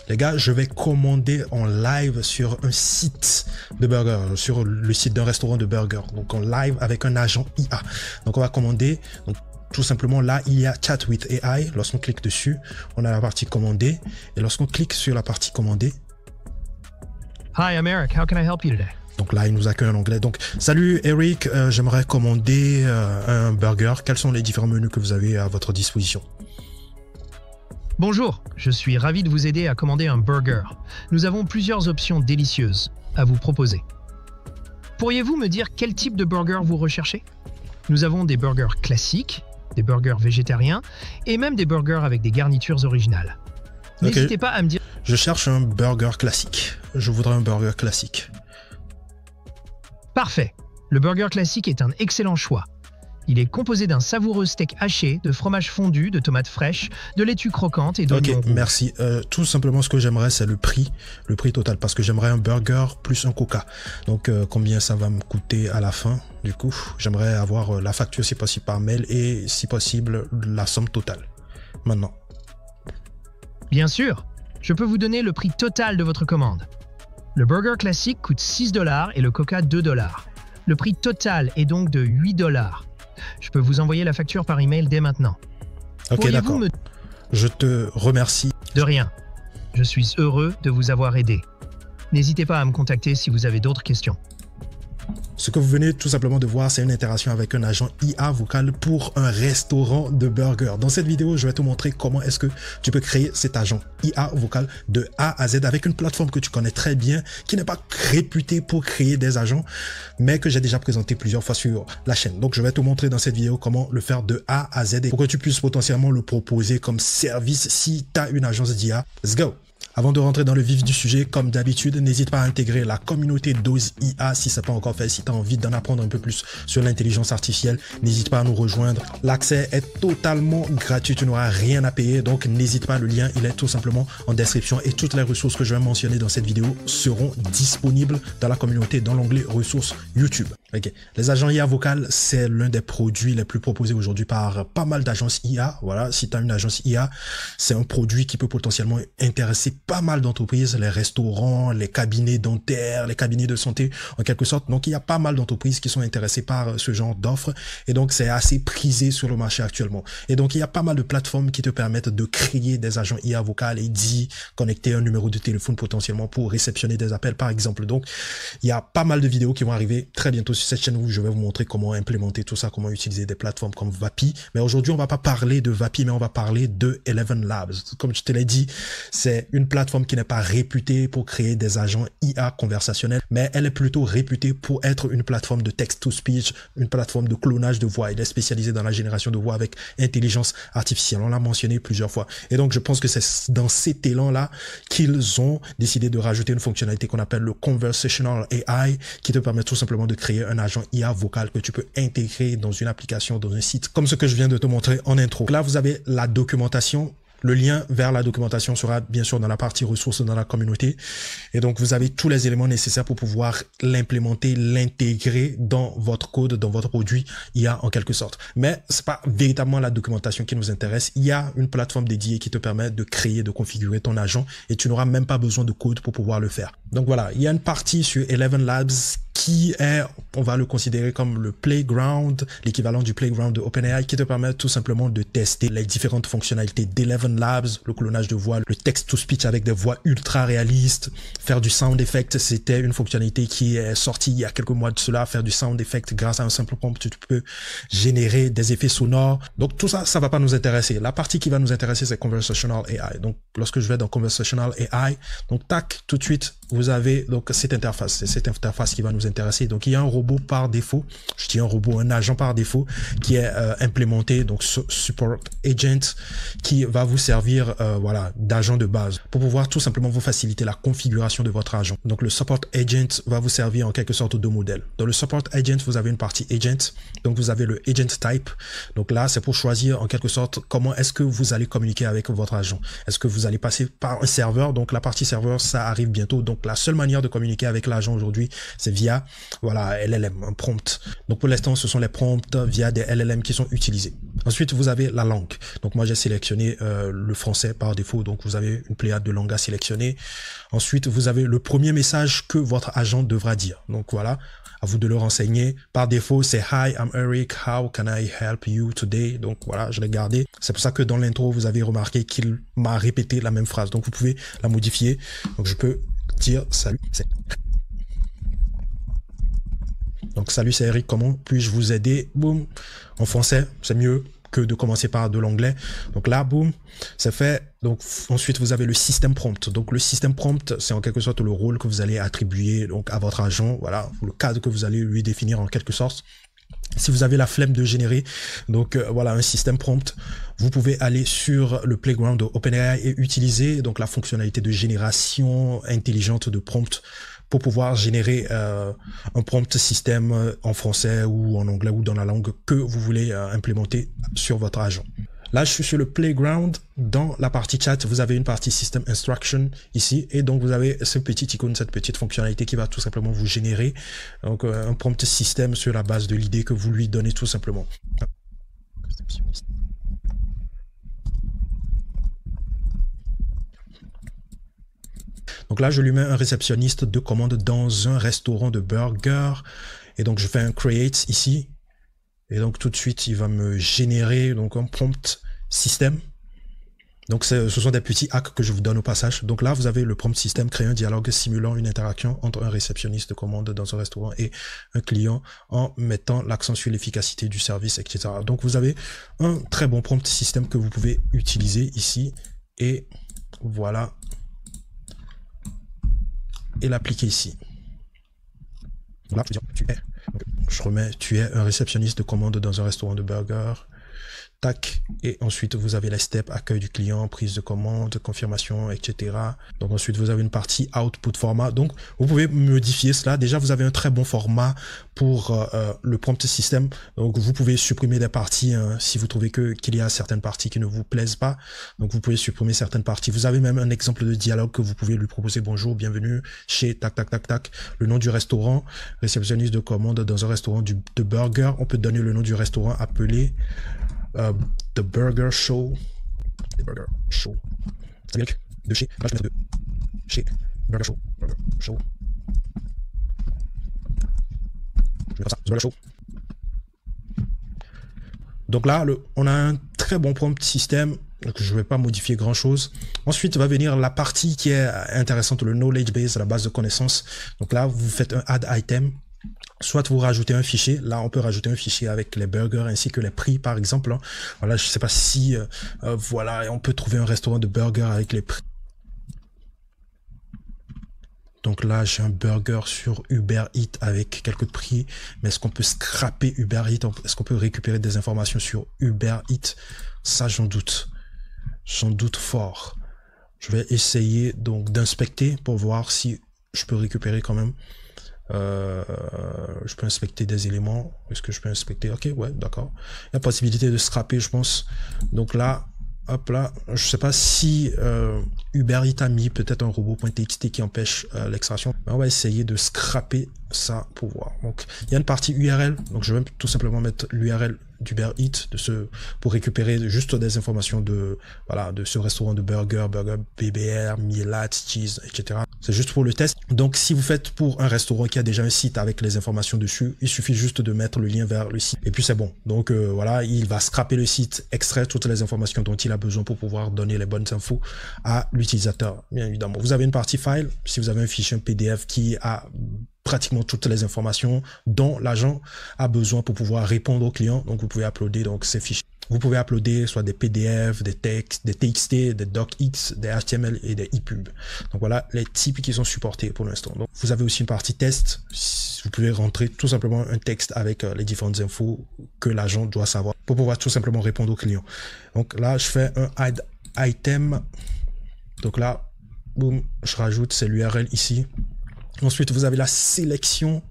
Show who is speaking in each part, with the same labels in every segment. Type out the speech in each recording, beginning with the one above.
Speaker 1: Les gars, je vais commander en live sur un site de burger, sur le site d'un restaurant de burger. Donc en live avec un agent IA. Donc on va commander. Donc, tout simplement, là, il y a Chat with AI. Lorsqu'on clique dessus, on a la partie commander. Et lorsqu'on clique sur la partie commander.
Speaker 2: Hi, I'm Eric. How can I help you today?
Speaker 1: Donc là, il nous accueille en anglais. Donc, salut Eric, j'aimerais commander un burger. Quels sont les différents menus que vous avez à votre disposition?
Speaker 2: Bonjour, je suis ravi de vous aider à commander un burger. Nous avons plusieurs options délicieuses à vous proposer. Pourriez-vous me dire quel type de burger vous recherchez? Nous avons des burgers classiques, des burgers végétariens et même des burgers avec des garnitures originales. N'hésitez pas à me dire...
Speaker 1: Je cherche un burger classique. Je voudrais un burger classique.
Speaker 2: Parfait. Le burger classique est un excellent choix. Il est composé d'un savoureux steak haché, de fromage fondu, de tomates fraîches, de laitue croquante et d'oignons rouges.
Speaker 1: Merci. Tout simplement, ce que j'aimerais, c'est le prix total, parce que j'aimerais un burger plus un coca. Donc, combien ça va me coûter à la fin? Du coup, j'aimerais avoir la facture, si possible, par mail et, si possible, la somme totale. Maintenant.
Speaker 2: Bien sûr. Je peux vous donner le prix total de votre commande. Le burger classique coûte 6 $ et le coca 2 $. Le prix total est donc de 8 $. Je peux vous envoyer la facture par email dès maintenant.
Speaker 1: Ok, d'accord. Je te remercie.
Speaker 2: De rien. Je suis heureux de vous avoir aidé. N'hésitez pas à me contacter si vous avez d'autres questions.
Speaker 1: Ce que vous venez tout simplement de voir, c'est une interaction avec un agent IA vocal pour un restaurant de burgers. Dans cette vidéo, je vais te montrer comment est-ce que tu peux créer cet agent IA vocal de A à Z avec une plateforme que tu connais très bien, qui n'est pas réputée pour créer des agents, mais que j'ai déjà présenté plusieurs fois sur la chaîne. Donc, je vais te montrer dans cette vidéo comment le faire de A à Z et pour que tu puisses potentiellement le proposer comme service si tu as une agence d'IA. Let's go! Avant de rentrer dans le vif du sujet, comme d'habitude, n'hésite pas à intégrer la communauté Dose IA si ce n'est pas encore fait. Si tu as envie d'en apprendre un peu plus sur l'intelligence artificielle, n'hésite pas à nous rejoindre. L'accès est totalement gratuit, tu n'auras rien à payer, donc n'hésite pas, le lien il est tout simplement en description et toutes les ressources que je vais mentionner dans cette vidéo seront disponibles dans la communauté dans l'onglet ressources YouTube. Okay. Les agents IA vocal, c'est l'un des produits les plus proposés aujourd'hui par pas mal d'agences IA. Voilà, si tu as une agence IA, c'est un produit qui peut potentiellement intéresser pas mal d'entreprises, les restaurants, les cabinets dentaires, les cabinets de santé en quelque sorte. Donc, il y a pas mal d'entreprises qui sont intéressées par ce genre d'offres et donc c'est assez prisé sur le marché actuellement. Et donc, il y a pas mal de plateformes qui te permettent de créer des agents IA vocal et d'y connecter un numéro de téléphone potentiellement pour réceptionner des appels par exemple. Donc, il y a pas mal de vidéos qui vont arriver très bientôt sur cette chaîne où je vais vous montrer comment implémenter tout ça, comment utiliser des plateformes comme Vapi. Mais aujourd'hui, on va pas parler de Vapi, mais on va parler de Eleven Labs. Comme je te l'ai dit, c'est une plateforme qui n'est pas réputée pour créer des agents IA conversationnels, mais elle est plutôt réputée pour être une plateforme de text-to-speech, une plateforme de clonage de voix. Elle est spécialisée dans la génération de voix avec intelligence artificielle. On l'a mentionné plusieurs fois. Et donc, je pense que c'est dans cet élan-là qu'ils ont décidé de rajouter une fonctionnalité qu'on appelle le Conversational AI, qui te permet tout simplement de créer un agent IA vocal que tu peux intégrer dans une application, dans un site, comme ce que je viens de te montrer en intro. Là, vous avez la documentation. Le lien vers la documentation sera bien sûr dans la partie ressources dans la communauté. Et donc, vous avez tous les éléments nécessaires pour pouvoir l'implémenter, l'intégrer dans votre code, dans votre produit IA en quelque sorte. Mais c'est pas véritablement la documentation qui nous intéresse. Il y a une plateforme dédiée qui te permet de créer, de configurer ton agent et tu n'auras même pas besoin de code pour pouvoir le faire. Donc voilà, il y a une partie sur Eleven Labs qui est, on va le considérer comme le playground, l'équivalent du playground de OpenAI, qui te permet tout simplement de tester les différentes fonctionnalités d'Eleven Labs, le clonage de voix, le text-to-speech avec des voix ultra réalistes, faire du sound effect, c'était une fonctionnalité qui est sortie il y a quelques mois de cela, faire du sound effect grâce à un simple prompt, tu peux générer des effets sonores. Donc tout ça, ça va pas nous intéresser. La partie qui va nous intéresser, c'est Conversational AI. Donc lorsque je vais dans Conversational AI, donc tac, tout de suite, vous avez donc cette interface. C'est cette interface qui va nous intéresser. Donc il y a un robot par défaut, je dis un robot, un agent par défaut qui est implémenté, donc Support Agent, qui va vous servir voilà, d'agent de base pour pouvoir tout simplement vous faciliter la configuration de votre agent. Donc le Support Agent va vous servir en quelque sorte de modèle. Dans le Support Agent, vous avez une partie Agent, donc vous avez le Agent Type. Donc là, c'est pour choisir en quelque sorte comment est-ce que vous allez communiquer avec votre agent. Est-ce que vous allez passer par un serveur? Donc la partie serveur, ça arrive bientôt. Donc la seule manière de communiquer avec l'agent aujourd'hui, c'est via via, voilà, LLM, un prompt. Donc pour l'instant, ce sont les prompts via des LLM qui sont utilisés. Ensuite, vous avez la langue. Donc moi, j'ai sélectionné le français par défaut. Donc vous avez une pléiade de langues à sélectionner. Ensuite, vous avez le premier message que votre agent devra dire. Donc voilà, à vous de le renseigner. Par défaut, c'est Hi, I'm Eric. How can I help you today? Donc voilà, je l'ai gardé. C'est pour ça que dans l'intro, vous avez remarqué qu'il m'a répété la même phrase. Donc vous pouvez la modifier. Donc je peux dire salut, c'est... Donc salut, c'est Eric, comment puis-je vous aider? Boum. En français, c'est mieux que de commencer par de l'anglais. Donc là, boum, c'est fait. Donc ensuite, vous avez le système prompt. Donc le système prompt, c'est en quelque sorte le rôle que vous allez attribuer donc à votre agent, voilà, ou le cadre que vous allez lui définir en quelque sorte. Si vous avez la flemme de générer, donc voilà, un système prompt, vous pouvez aller sur le playground de OpenAI et utiliser donc la fonctionnalité de génération intelligente de prompt pour pouvoir générer un prompt système en français ou en anglais ou dans la langue que vous voulez implémenter sur votre agent. Là, je suis sur le playground. Dans la partie chat, vous avez une partie system instruction ici. Et donc, vous avez ce petit icône, cette petite fonctionnalité qui va tout simplement vous générer donc, un prompt système sur la base de l'idée que vous lui donnez tout simplement. Donc là, je lui mets un réceptionniste de commande dans un restaurant de burgers. Et donc, je fais un create ici. Et donc, tout de suite, il va me générer donc un prompt système. Donc, ce sont des petits hacks que je vous donne au passage. Donc là, vous avez le prompt système, créer un dialogue simulant une interaction entre un réceptionniste de commande dans un restaurant et un client en mettant l'accent sur l'efficacité du service, etc. Donc, vous avez un très bon prompt système que vous pouvez utiliser ici. Et voilà. Et l'appliquer ici. Là, je veux dire, je remets, tu es un réceptionniste de commande dans un restaurant de burgers. Tac. Et ensuite, vous avez les steps, accueil du client, prise de commande, confirmation, etc. Donc ensuite, vous avez une partie output format. Donc, vous pouvez modifier cela. Déjà, vous avez un très bon format pour le prompt système. Donc, vous pouvez supprimer des parties si vous trouvez qu'il y a certaines parties qui ne vous plaisent pas. Donc, vous pouvez supprimer certaines parties. Vous avez même un exemple de dialogue que vous pouvez lui proposer. Bonjour, bienvenue chez tac, tac, tac, tac. Le nom du restaurant, réceptionniste de commande dans un restaurant de burger. On peut donner le nom du restaurant appelé The Burger Show. The Burger Show. C'est de chez. Là, je vais mettre de chez Burger Show. Burger Show. Je vais faire ça. The Burger Show. Donc là, on a un très bon prompt système. Donc je ne vais pas modifier grand chose. Ensuite va venir la partie qui est intéressante, le knowledge base, la base de connaissances. Donc là, vous faites un add item. Soit vous rajoutez un fichier, là on peut rajouter un fichier avec les burgers ainsi que les prix par exemple. Voilà, je sais pas si voilà, on peut trouver un restaurant de burgers avec les prix. Donc là j'ai un burger sur Uber Eats avec quelques prix, mais est-ce qu'on peut scraper Uber Eats? Est-ce qu'on peut récupérer des informations sur Uber Eats? Ça j'en doute fort. Je vais essayer donc d'inspecter pour voir si je peux récupérer quand même. Je peux inspecter des éléments. Est-ce que je peux inspecter? Ok, ouais, d'accord. Il y a possibilité de scraper, je pense. Donc là, hop là, je sais pas si Uber Eats a mis peut-être un robot.txt qui empêche l'extraction. On va essayer de scraper ça pour voir. Donc il y a une partie URL. Donc je vais tout simplement mettre l'URL d'Uber Eats pour récupérer juste des informations de voilà de ce restaurant de burger BBR, Milat, cheese, etc. C'est juste pour le test. Donc si vous faites pour un restaurant qui a déjà un site avec les informations dessus, il suffit juste de mettre le lien vers le site et puis c'est bon. Donc voilà, il va scraper le site, extraire toutes les informations dont il a besoin pour pouvoir donner les bonnes infos à l'utilisateur. Bien évidemment, vous avez une partie file. Si vous avez un fichier, un PDF qui a pratiquement toutes les informations dont l'agent a besoin pour pouvoir répondre au client. Donc, vous pouvez uploader donc ces fichiers. Vous pouvez uploader soit des PDF, des textes, des TXT, des docx, des HTML et des EPUB. Donc, voilà les types qui sont supportés pour l'instant. Donc, vous avez aussi une partie test. Vous pouvez rentrer tout simplement un texte avec les différentes infos que l'agent doit savoir pour pouvoir tout simplement répondre au client. Donc, là, je fais un add item. Donc là, boum, je rajoute, c'est l'URL ici. Ensuite, vous avez la sélection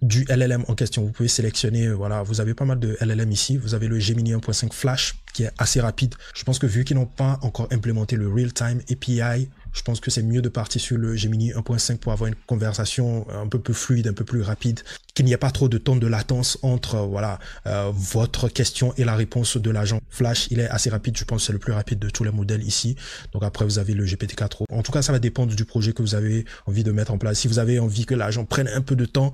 Speaker 1: du LLM en question. Vous pouvez sélectionner, voilà, vous avez pas mal de LLM ici. Vous avez le Gemini 1.5 Flash qui est assez rapide. Je pense que vu qu'ils n'ont pas encore implémenté le Real-Time API je pense que c'est mieux de partir sur le Gemini 1.5 pour avoir une conversation un peu plus fluide, un peu plus rapide, qu'il n'y ait pas trop de temps de latence entre voilà votre question et la réponse de l'agent. Flash, il est assez rapide, je pense que c'est le plus rapide de tous les modèles ici. Donc après, vous avez le GPT-4. En tout cas, ça va dépendre du projet que vous avez envie de mettre en place. Si vous avez envie que l'agent prenne un peu de temps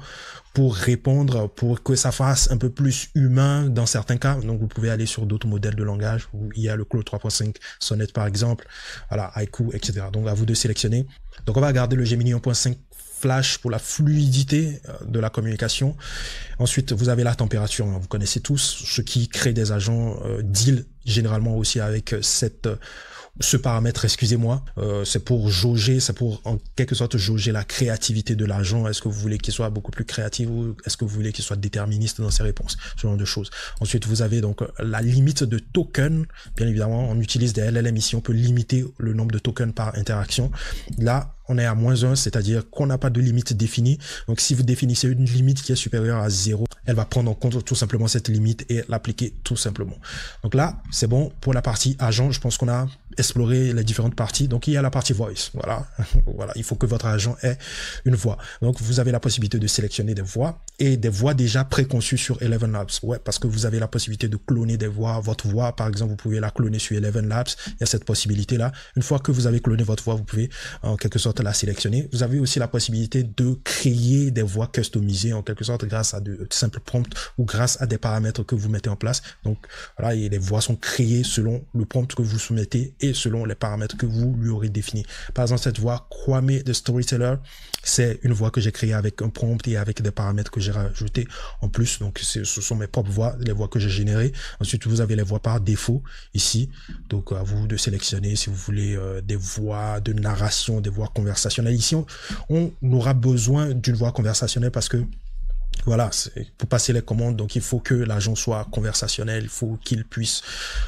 Speaker 1: pour répondre, pour que ça fasse un peu plus humain dans certains cas, donc vous pouvez aller sur d'autres modèles de langage où il y a le Claude 3.5 Sonnet par exemple, voilà, Haiku, etc. Donc à vous de sélectionner. Donc on va garder le Gemini 1.5 Flash pour la fluidité de la communication. Ensuite, vous avez la température. Vous connaissez tous ce qui crée des agents deal généralement aussi avec ce paramètre, excusez-moi, c'est pour jauger, c'est pour en quelque sorte jauger la créativité de l'agent. Est-ce que vous voulez qu'il soit beaucoup plus créatif ou est-ce que vous voulez qu'il soit déterministe dans ses réponses, ce genre de choses. Ensuite, vous avez donc la limite de tokens. Bien évidemment, on utilise des LLM ici, on peut limiter le nombre de tokens par interaction. Là, on est à -1, c'est-à-dire qu'on n'a pas de limite définie. Donc, si vous définissez une limite qui est supérieure à 0, elle va prendre en compte tout simplement cette limite et l'appliquer tout simplement. Donc là, c'est bon pour la partie agent. Je pense qu'on a exploré les différentes parties. Donc, il y a la partie voice. Voilà. Voilà. Il faut que votre agent ait une voix. Donc, vous avez la possibilité de sélectionner des voix et des voix déjà préconçues sur Eleven Labs. Ouais, parce que vous avez la possibilité de cloner des voix. Votre voix, par exemple, vous pouvez la cloner sur Eleven Labs. Il y a cette possibilité-là. Une fois que vous avez cloné votre voix, vous pouvez en quelque sorte la sélectionner. Vous avez aussi la possibilité de créer des voix customisées en quelque sorte grâce à de simples prompts ou grâce à des paramètres que vous mettez en place. Donc voilà, et les voix sont créées selon le prompt que vous soumettez et selon les paramètres que vous lui aurez définis. Par exemple, cette voix Kwame the Storyteller, c'est une voix que j'ai créée avec un prompt et avec des paramètres que j'ai rajoutés en plus. Donc ce sont mes propres voix, les voix que j'ai générées. Ensuite, vous avez les voix par défaut ici. Donc à vous de sélectionner si vous voulez des voix de narration, des voix conversationnelles. Ici, on aura besoin d'une voix conversationnelle parce que voilà, c'est pour passer les commandes, donc il faut que l'agent soit conversationnel, il faut qu'il puisse,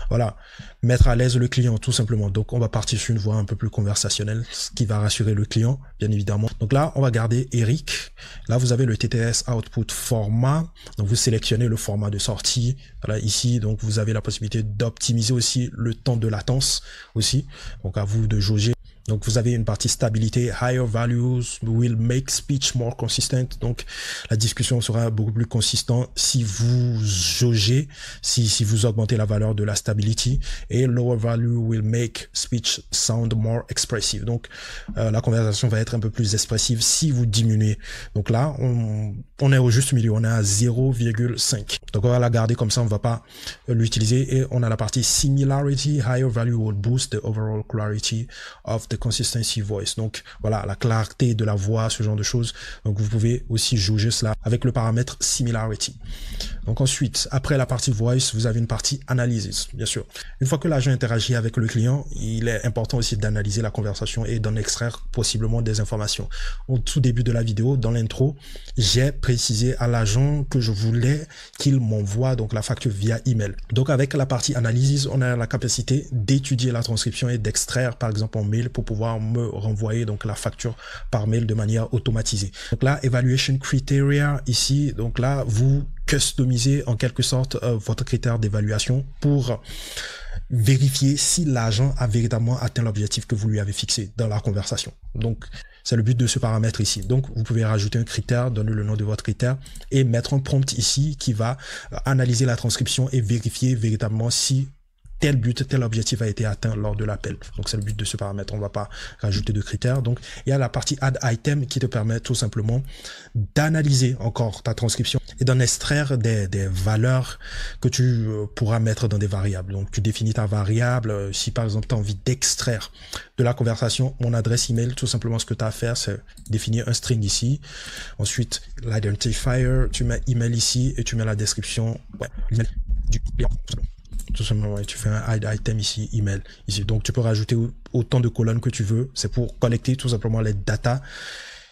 Speaker 1: voilà, mettre à l'aise le client tout simplement. Donc on va partir sur une voix un peu plus conversationnelle, ce qui va rassurer le client, bien évidemment. Donc là, on va garder Eric. Là, vous avez le TTS Output format. Donc vous sélectionnez le format de sortie. Voilà, ici, donc vous avez la possibilité d'optimiser aussi le temps de latence aussi. Donc à vous de jauger. Donc, vous avez une partie stabilité, higher values will make speech more consistent. Donc, la discussion sera beaucoup plus consistante si vous jaugez, si vous augmentez la valeur de la stability. Et lower value will make speech sound more expressive. Donc, la conversation va être un peu plus expressive si vous diminuez. Donc là, on est au juste milieu, on est à 0,5. Donc, on va la garder comme ça, on ne va pas l'utiliser. Et on a la partie similarity, higher value will boost the overall clarity of the consistency voice. Donc voilà, la clarté de la voix, ce genre de choses. Donc vous pouvez aussi jauger cela avec le paramètre similarity. Donc ensuite, après la partie voice, vous avez une partie analysis, bien sûr. Une fois que l'agent interagit avec le client, il est important aussi d'analyser la conversation et d'en extraire possiblement des informations. Au tout début de la vidéo, dans l'intro, j'ai précisé à l'agent que je voulais qu'il m'envoie donc la facture via email. Donc avec la partie analysis, on a la capacité d'étudier la transcription et d'extraire par exemple en mail pour pouvoir me renvoyer donc la facture par mail de manière automatisée. Donc là, evaluation criteria ici, donc là, vous customisez en quelque sorte votre critère d'évaluation pour vérifier si l'agent a véritablement atteint l'objectif que vous lui avez fixé dans la conversation. Donc, c'est le but de ce paramètre ici. Donc, vous pouvez rajouter un critère, donner le nom de votre critère et mettre un prompt ici qui va analyser la transcription et vérifier véritablement si tel but, tel objectif a été atteint lors de l'appel. Donc, c'est le but de ce paramètre. On ne va pas rajouter de critères. Donc, il y a la partie add item qui te permet tout simplement d'analyser encore ta transcription et d'en extraire des valeurs que tu pourras mettre dans des variables. Donc, tu définis ta variable. Si, par exemple, tu as envie d'extraire de la conversation mon adresse email, tout simplement, ce que tu as à faire, c'est définir un string ici. Ensuite, l'identifier, tu mets email ici et tu mets la description du client. Tout simplement, tu fais un hide item ici, email ici. Donc tu peux rajouter autant de colonnes que tu veux. C'est pour collecter tout simplement les data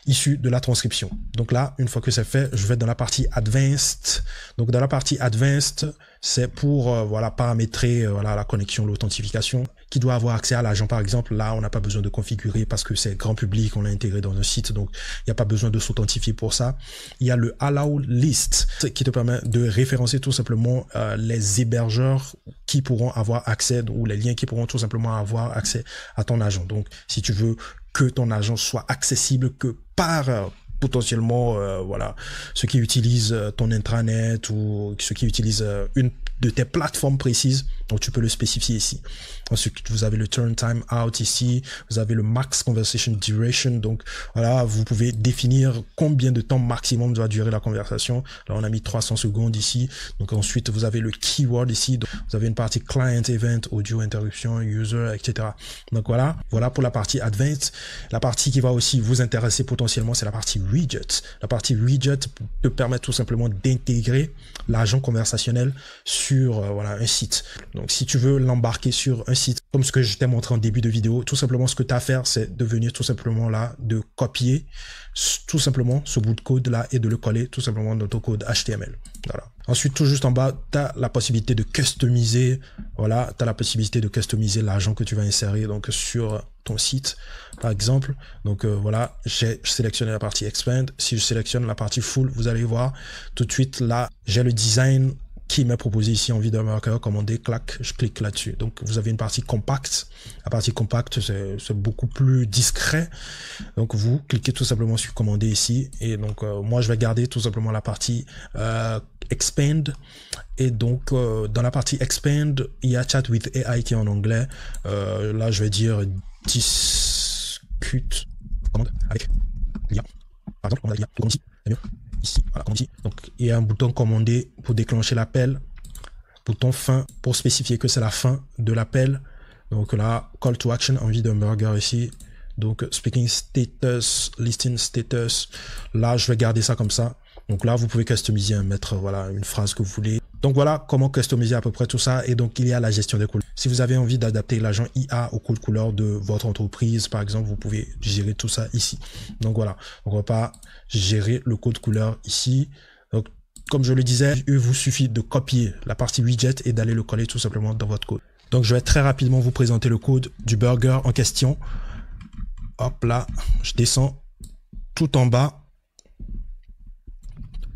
Speaker 1: issu de la transcription. Donc là, une fois que c'est fait, je vais dans la partie Advanced. Donc dans la partie Advanced, c'est pour voilà, paramétrer voilà, la connexion, l'authentification. Qui doit avoir accès à l'agent, par exemple. Là, on n'a pas besoin de configurer parce que c'est grand public, on l'a intégré dans un site, donc il n'y a pas besoin de s'authentifier pour ça. Il y a le Allow List qui te permet de référencer tout simplement les hébergeurs qui pourront avoir accès, ou les liens qui pourront tout simplement avoir accès à ton agent. Donc, si tu veux que ton agent soit accessible que par potentiellement voilà, ceux qui utilisent ton intranet ou ceux qui utilisent une de tes plateformes précises, donc tu peux le spécifier ici. Ensuite, vous avez le turn time out ici, vous avez le max conversation duration, donc voilà, vous pouvez définir combien de temps maximum doit durer la conversation. Là, on a mis 300 secondes ici. Donc ensuite, vous avez le keyword ici, donc, vous avez une partie client event, audio interruption, user, etc. Donc voilà pour la partie advanced. La partie qui va aussi vous intéresser potentiellement, c'est la partie widget. La partie widget te permet tout simplement d'intégrer l'agent conversationnel sur voilà, un site. Donc si tu veux l'embarquer sur un site, comme ce que je t'ai montré en début de vidéo, tout simplement ce que tu as à faire, c'est de venir tout simplement là, de copier tout simplement ce bout de code là et de le coller tout simplement dans ton code HTML. Voilà. Ensuite, tout juste en bas, tu as la possibilité de customiser, voilà, tu as la possibilité de customiser l'agent que tu vas insérer donc sur ton site, par exemple. Donc voilà, j'ai sélectionné la partie expand. Si je sélectionne la partie full, vous allez voir tout de suite là, j'ai le design qui m'est proposé ici en vidéo marqueur, commandé, clac, je clique là-dessus. Donc vous avez une partie compacte. La partie compacte, c'est beaucoup plus discret. Donc vous cliquez tout simplement sur commander ici. Et donc moi je vais garder tout simplement la partie expand. Et donc dans la partie expand, il y a chat with AI qui est en anglais. Là je vais dire discute commande avec l'IA. Par exemple, commande avec l'IA. Comme ici, c'est mieux. Ici, voilà, comme ici. Donc, il y a un bouton commander pour déclencher l'appel, bouton fin pour spécifier que c'est la fin de l'appel. Donc là, call to action, envie d'un burger ici. Donc, speaking status, listing status. Là, je vais garder ça comme ça. Donc là, vous pouvez customiser, mettre voilà, une phrase que vous voulez. Donc voilà comment customiser à peu près tout ça. Et donc, il y a la gestion des couleurs. Si vous avez envie d'adapter l'agent IA au code couleur de votre entreprise, par exemple, vous pouvez gérer tout ça ici. Donc voilà, on va pas gérer le code couleur ici. Donc, comme je le disais, il vous suffit de copier la partie widget et d'aller le coller tout simplement dans votre code. Donc, je vais très rapidement vous présenter le code du burger en question. Hop là, je descends tout en bas.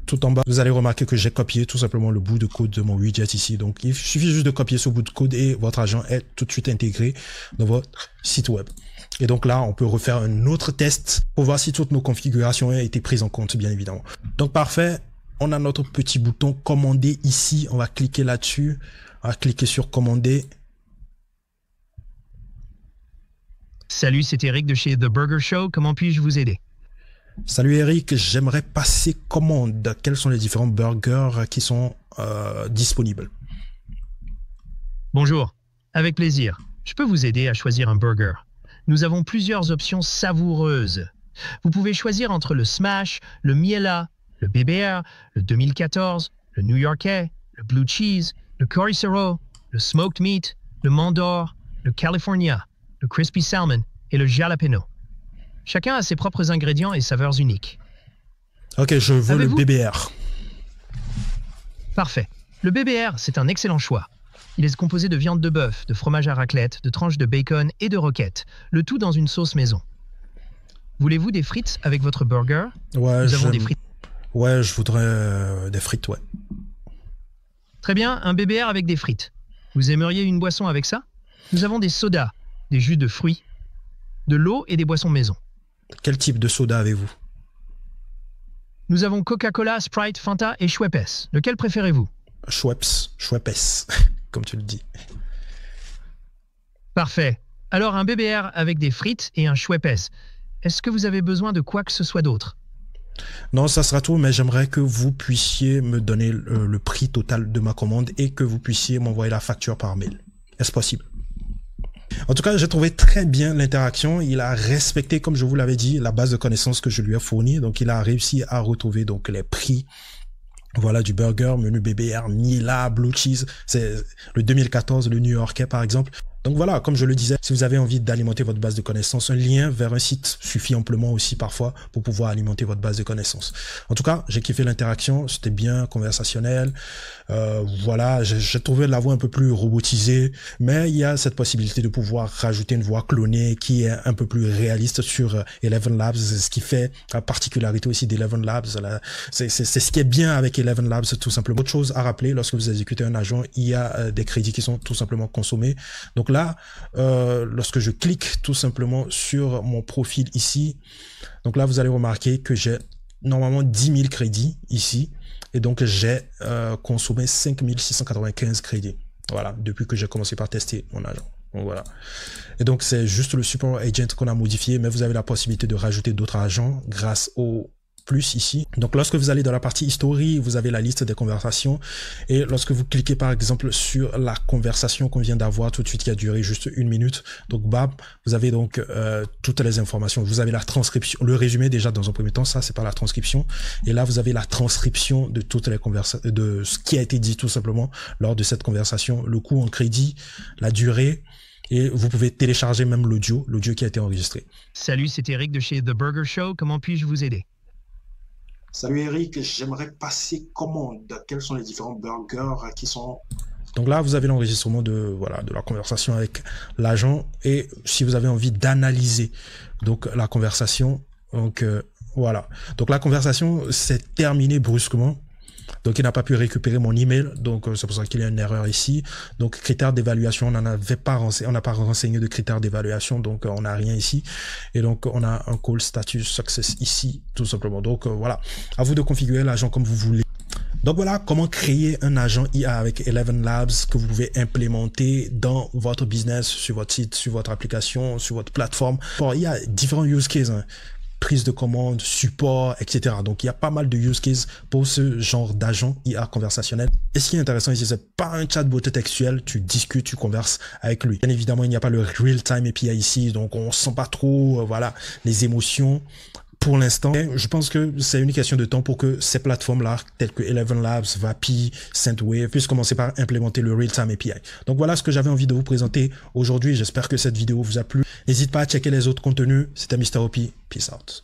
Speaker 1: Tout en bas, vous allez remarquer que j'ai copié tout simplement le bout de code de mon widget ici. Donc, il suffit juste de copier ce bout de code et votre agent est tout de suite intégré dans votre site web. Et donc là, on peut refaire un autre test pour voir si toutes nos configurations ont été prises en compte, bien évidemment. Donc, parfait. On a notre petit bouton commander ici. On va cliquer là-dessus. On va cliquer sur commander.
Speaker 2: Salut, c'est Eric de chez The Burger Show. Comment puis-je vous aider?
Speaker 1: Salut Eric, j'aimerais passer commande. Quels sont les différents burgers qui sont disponibles?
Speaker 2: Bonjour, avec plaisir. Je peux vous aider à choisir un burger. Nous avons plusieurs options savoureuses. Vous pouvez choisir entre le Smash, le Miela, le BBR, le 2014, le New Yorkais, le Blue Cheese, le Chorizo, le Smoked Meat, le Mandor, le California, le Crispy Salmon et le Jalapeno. Chacun a ses propres ingrédients et saveurs uniques.
Speaker 1: Ok, je veux le BBR.
Speaker 2: Parfait. Le BBR, c'est un excellent choix. Il est composé de viande de bœuf, de fromage à raclette, de tranches de bacon et de roquettes, le tout dans une sauce maison. Voulez-vous des frites avec votre burger?
Speaker 1: Ouais,
Speaker 2: Nous avons des frites.
Speaker 1: Ouais, je voudrais des frites, ouais.
Speaker 2: Très bien, un BBR avec des frites. Vous aimeriez une boisson avec ça? Nous avons des sodas, des jus de fruits, de l'eau et des boissons maison.
Speaker 1: Quel type de soda avez-vous?
Speaker 2: Nous avons Coca-Cola, Sprite, Fanta et Schweppes. Lequel préférez-vous?
Speaker 1: Schweppes, comme tu le dis.
Speaker 2: Parfait. Alors un BBR avec des frites et un Schweppes. Est-ce que vous avez besoin de quoi que ce soit d'autre?
Speaker 1: Non, ça sera tout, mais j'aimerais que vous puissiez me donner le prix total de ma commande et que vous puissiez m'envoyer la facture par mail. Est-ce possible? En tout cas, j'ai trouvé très bien l'interaction. Il a respecté, comme je vous l'avais dit, la base de connaissances que je lui ai fournie. Donc, il a réussi à retrouver donc les prix. Voilà, du burger, menu BBR, Miela, Blue Cheese. C'est le 2014, le New Yorkais, par exemple. Donc voilà, comme je le disais, si vous avez envie d'alimenter votre base de connaissances, un lien vers un site suffit amplement aussi parfois pour pouvoir alimenter votre base de connaissances. En tout cas, j'ai kiffé l'interaction, c'était bien conversationnel. Voilà, j'ai trouvé la voix un peu plus robotisée, mais il y a cette possibilité de pouvoir rajouter une voix clonée qui est un peu plus réaliste sur Eleven Labs, ce qui fait la particularité aussi d'Eleven Labs. C'est ce qui est bien avec Eleven Labs, tout simplement. Autre chose à rappeler, lorsque vous exécutez un agent, il y a des crédits qui sont tout simplement consommés. Donc là, lorsque je clique tout simplement sur mon profil ici, donc là, vous allez remarquer que j'ai normalement 10 000 crédits ici. Et donc, j'ai consommé 5 695 crédits. Voilà, depuis que j'ai commencé par tester mon agent. Donc, voilà. Et donc, c'est juste le support agent qu'on a modifié, mais vous avez la possibilité de rajouter d'autres agents grâce au plus ici. Donc lorsque vous allez dans la partie history, vous avez la liste des conversations, et lorsque vous cliquez par exemple sur la conversation qu'on vient d'avoir tout de suite qui a duré juste 1 minute, donc bam, vous avez donc toutes les informations. Vous avez la transcription, le résumé déjà dans un premier temps, ça c'est pas la transcription, et là vous avez la transcription de toutes les conversations, de ce qui a été dit tout simplement lors de cette conversation, le coût en crédit, la durée. Et vous pouvez télécharger même l'audio qui a été enregistré.
Speaker 2: Salut, c'est Eric de chez The Burger Show. Comment puis-je vous aider?
Speaker 3: Salut Eric, j'aimerais passer commande. Quels sont les différents burgers qui sont...
Speaker 1: Donc là, vous avez l'enregistrement de la conversation avec l'agent, et si vous avez envie d'analyser donc la conversation, donc voilà. Donc la conversation s'est terminée brusquement. Donc il n'a pas pu récupérer mon email, donc c'est pour ça qu'il y a une erreur ici. Donc critères d'évaluation, on n'a pas renseigné de critères d'évaluation, donc on n'a rien ici. Et donc on a un call status success ici, tout simplement. Donc voilà, à vous de configurer l'agent comme vous voulez. Donc voilà comment créer un agent IA avec Eleven Labs que vous pouvez implémenter dans votre business, sur votre site, sur votre application, sur votre plateforme. Bon, il y a différents use cases, hein. Prise de commande, support, etc. Donc, il y a pas mal de use cases pour ce genre d'agent IA conversationnel. Et ce qui est intéressant ici, c'est pas un chatbot textuel, tu discutes, tu converses avec lui. Bien évidemment, il n'y a pas le real-time API ici, donc on sent pas trop, voilà, les émotions. Pour l'instant, je pense que c'est une question de temps pour que ces plateformes-là, telles que Eleven Labs, Vapi, Scentwave, puissent commencer par implémenter le Real-Time API. Donc voilà ce que j'avais envie de vous présenter aujourd'hui. J'espère que cette vidéo vous a plu. N'hésitez pas à checker les autres contenus. C'était Mr. Opi. Peace out.